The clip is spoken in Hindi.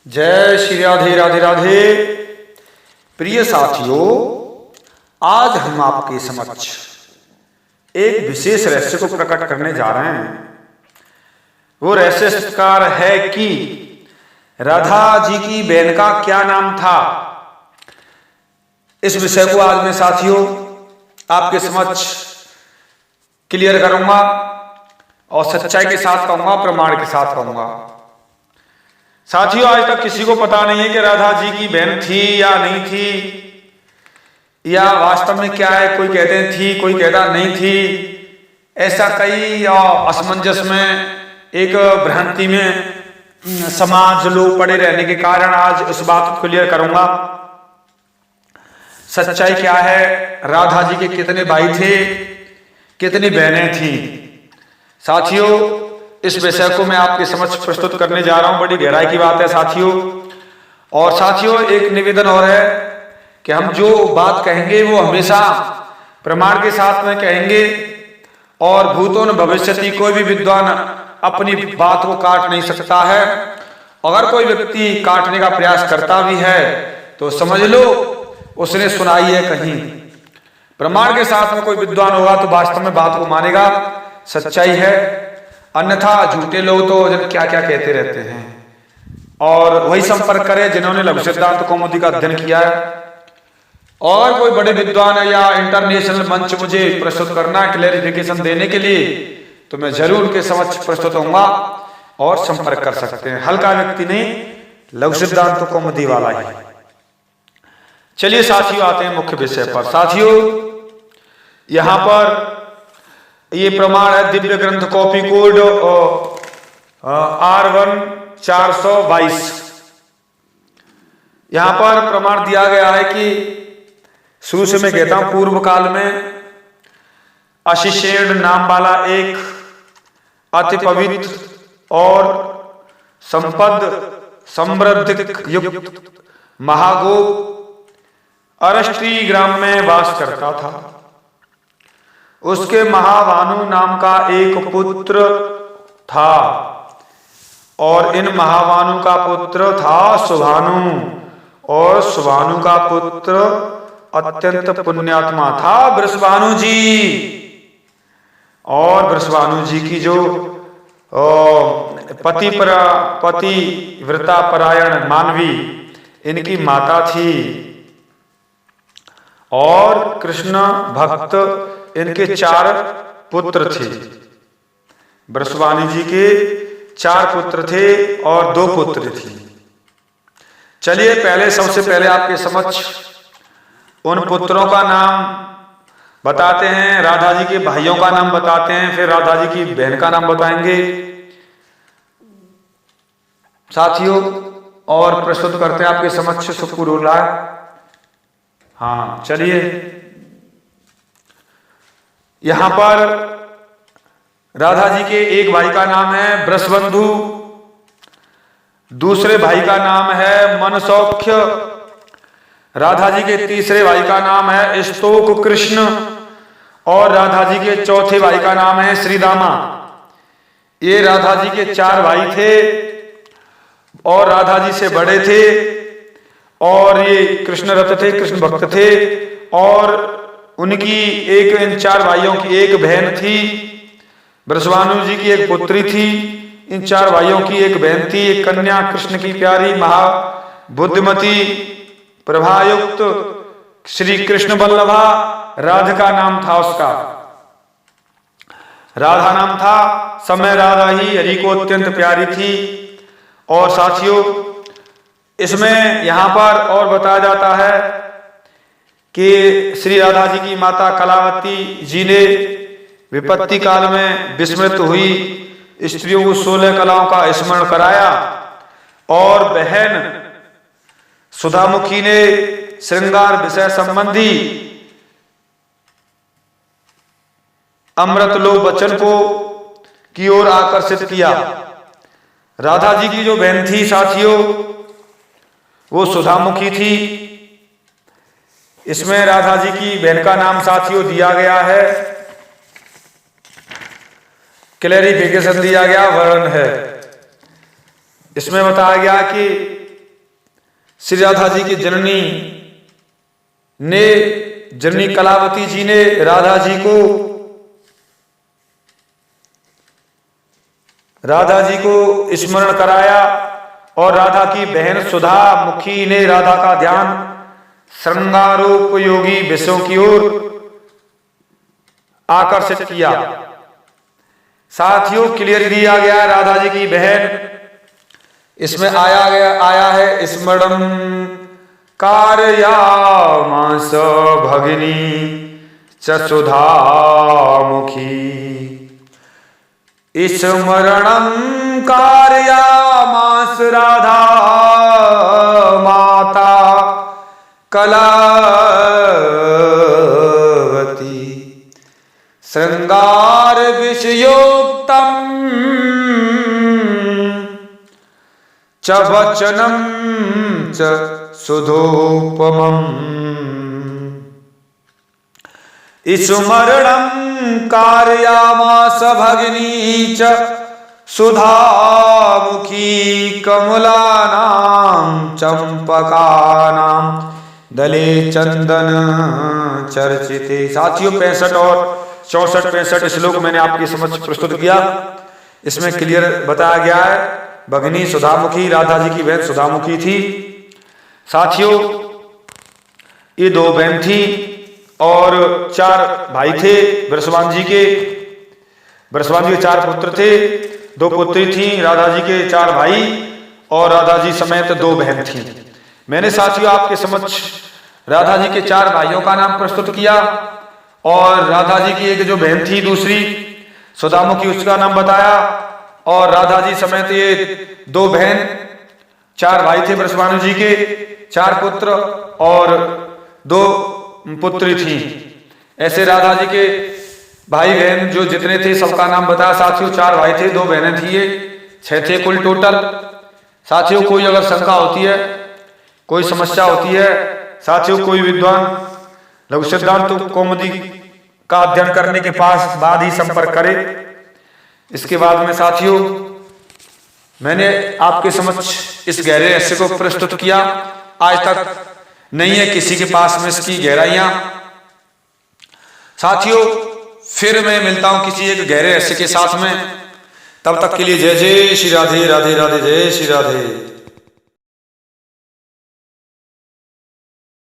जय श्री राधे राधे राधे। प्रिय साथियों, आज हम आपके समक्ष एक विशेष रहस्य को प्रकट करने जा रहे हैं। वो रहस्य इस प्रकार है कि राधा जी की बहन का क्या नाम था। इस विषय को आज मैं साथियों आपके समक्ष क्लियर करूंगा और सच्चाई के साथ कहूंगा, प्रमाण के साथ कहूंगा। साथियों, आज तक किसी को पता नहीं है कि राधा जी की बहन थी या नहीं थी, या वास्तव में क्या है। कोई कहते हैं थी, कोई कहता नहीं थी। ऐसा कई असमंजस में, एक भ्रांति में समाज लोग पड़े रहने के कारण आज उस बात को क्लियर करूंगा। सच्चाई क्या है, राधा जी के कितने भाई थे, कितनी बहनें थी। साथियों, इस विषय को मैं आपके समक्ष प्रस्तुत करने जा रहा हूं। बड़ी गहराई की बात है साथियों। और साथियों, एक निवेदन और है कि हम जो बात कहेंगे वो हमेशा प्रमाण के साथ में कहेंगे, और भूतों न भविष्यति, कोई भी विद्वान अपनी बात को काट नहीं सकता है। अगर कोई व्यक्ति काटने का प्रयास करता भी है तो समझ लो उसने सुनाई है कहीं। प्रमाण के साथ में कोई विद्वान होगा तो वास्तव में बात को मानेगा, सच्चाई है। अन्यथा झूठे लोग तो क्या क्या कहते रहते हैं। और वही संपर्क करें जिन्होंने लघु सिद्धांत कौमुदी का अध्ययन किया है। और कोई बड़े विद्वान है या इंटरनेशनल मंच मुझे प्रस्तुत करना है क्लैरिफिकेशन देने के लिए, तो मैं जरूर उनके समक्ष प्रस्तुत होऊंगा और संपर्क कर सकते हैं। हल्का व्यक्ति नहीं, लघु सिद्धांत कौमुदी वाला ही। चलिए साथियों, आते हैं मुख्य विषय पर। साथियों, यहां पर ये प्रमाण है दिव्य ग्रंथ कॉपी कोड R1422। यहां पर प्रमाण दिया गया है कि शुरू से मैं कहता हूं, पूर्व काल में अशिशेण नाम वाला एक अति पवित्र और संपद समृद्ध युक्त महागोप अरष्टी ग्राम में वास करता था। उसके महाभानु नाम का एक पुत्र था, और इन महाभानु का पुत्र था सुभानु, और सुभानु का पुत्र अत्यंत पुण्यात्मा था वृषभानु जी। और वृषभानु जी की जो पतिव्रता परायण मानवी इनकी माता थी, और कृष्ण भक्त इनके 4 पुत्र थे। वृषभानु जी के 4 पुत्र थे और 2 पुत्र थी। चलिए पहले, सबसे पहले आपके समक्ष उन पुत्रों का नाम बताते हैं, राधा जी के भाइयों का नाम बताते हैं, फिर राधा जी की बहन का नाम बताएंगे साथियों, और प्रस्तुत करते हैं आपके समक्ष सुपुर। हाँ, चलिए। यहां पर राधा जी के एक भाई का नाम है वृषबंधु, दूसरे भाई का नाम है मनसौख्य, राधा जी के तीसरे भाई का नाम है स्तोक कृष्ण, और राधा जी के चौथे भाई का नाम है श्रीदामा। ये राधा जी के 4 भाई थे और राधा जी से बड़े थे, और ये कृष्ण रथ थे, कृष्ण भक्त थे। और उनकी इन 4 भाइयों की एक बहन थी, वृषभानु जी की एक पुत्री थी, इन 4 भाइयों की एक बहन थी, एक कन्या कृष्ण की प्यारी महाबुद्धिमती प्रभायुक्त श्री कृष्ण बल्लभा राधिका नाम था उसका, राधा नाम था। समय राधा ही हरि को अत्यंत प्यारी थी। और साथियों, इसमें यहां पर और बताया जाता है कि श्री राधा जी की माता कलावती जी ने विपत्ति काल में विस्मृत हुई स्त्रियों को 16 कलाओं का स्मरण कराया, और बहन सुधामुखी ने श्रृंगार विषय संबंधी अमृत लोक वचन को की ओर आकर्षित किया। राधा जी की जो बहन थी साथियों, वो सुधामुखी थी। इसमें राधा जी की बहन का नाम साथियों दिया गया है, क्लैरिफिकेशन दिया गया, वर्णन है। इसमें बताया गया कि श्री राधा जी की जननी ने, जननी कलावती जी ने राधा जी को स्मरण कराया और राधा की बहन सुधा मुखी ने राधा का ध्यान श्रृंगारोपयोगी विषयों की ओर आकर्षित किया। साथियों क्लियर दिया गया राधा जी की बहन, इसमें आया है स्मरण कारयामास भगिनी च सुधा मुखी, स्मरणं कारयामास राधा माता कलावती, श्रृंगार विषयोक्तम च वचनम च सुधोपमम्, स्मरणं कारयामास भगिनी च सुधामुखी, कमलानां चंपकानां दले चंदन चर्चिते। साथियों 65 और 64-65 श्लोक मैंने आपके समक्ष प्रस्तुत किया। इसमें क्लियर बताया गया है भगिनी सुधामुखी, राधा जी की बहन सुधामुखी थी। साथियों ये 2 बहन थी और 4 भाई थे। वृषभान जी के 4 पुत्र थे, 2 पुत्री थी। राधा जी के 4 भाई और राधा जी समेत 2 बहन थी। मैंने साथियों आपके समक्ष राधा जी के 4 भाइयों का नाम प्रस्तुत किया और राधा जी की एक जो बहन थी दूसरी सुधामुखी, उसका नाम बताया। और राधा जी समेत ये 2 बहन, 4 भाई थे वृषभानु जी के, 4 पुत्र और 2 पुत्री थी। ऐसे राधा जी के भाई बहन जो जितने थे सबका नाम बताया। साथियों 4 भाई थे, 2 बहनें थी, ये 6 थे कुल टोटल। साथियों कोई अगर शंका होती है, कोई समस्या होती है, साथियों कोई विद्वान लघु सिद्धांत कौमुदी का अध्ययन करने के बाद ही संपर्क करे। इसके बाद में साथियों मैंने आपके समक्ष इस गहरे रहस्य को प्रस्तुत किया। आज तक नहीं है किसी के पास में इसकी गहराइयां। साथियों फिर मैं मिलता हूं किसी एक गहरे रहस्य के साथ में। तब तक के लिए जय जय श्री राधे, राधे राधे, जय श्री राधे।